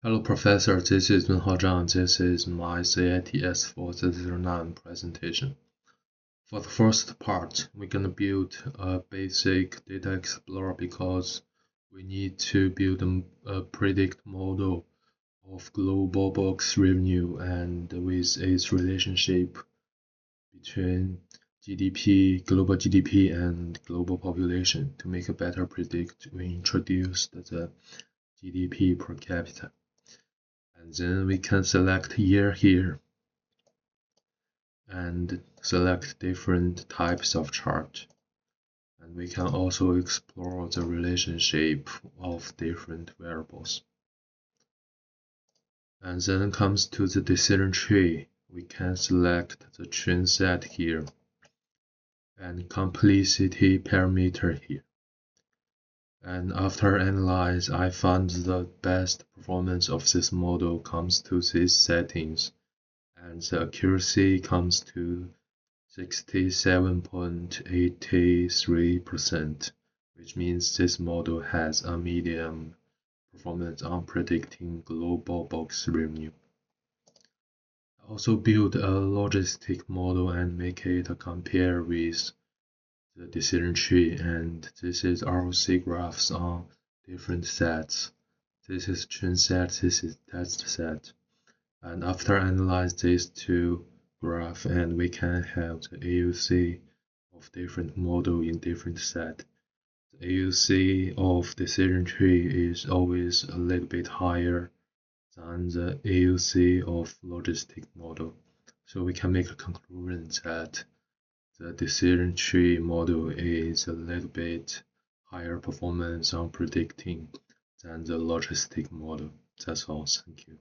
Hello, Professor. This is Wenhao Zhang. This is my CIT S4009 presentation. For the first part, we're going to build a basic data explorer because we need to build a predict model of global box revenue and with its relationship between GDP, global GDP, and global population. To make a better predict, we introduced the GDP per capita. And then we can select year here and select different types of chart. And we can also explore the relationship of different variables. And then comes to the decision tree. We can select the trend set here and complexity parameter here. And after analyze, I found the best performance of this model comes to these settings, and the accuracy comes to 67.83%, which means this model has a medium performance on predicting global box revenue. I also build a logistic model and make it compare with the decision tree, and this is ROC graphs on different sets. This is trend set, this is test set. And after analyze these two graphs, and we can have the AUC of different model in different set. The AUC of decision tree is always a little bit higher than the AUC of logistic model. So we can make a conclusion that the decision tree model is a little bit higher performance on predicting than the logistic model. That's all. Thank you.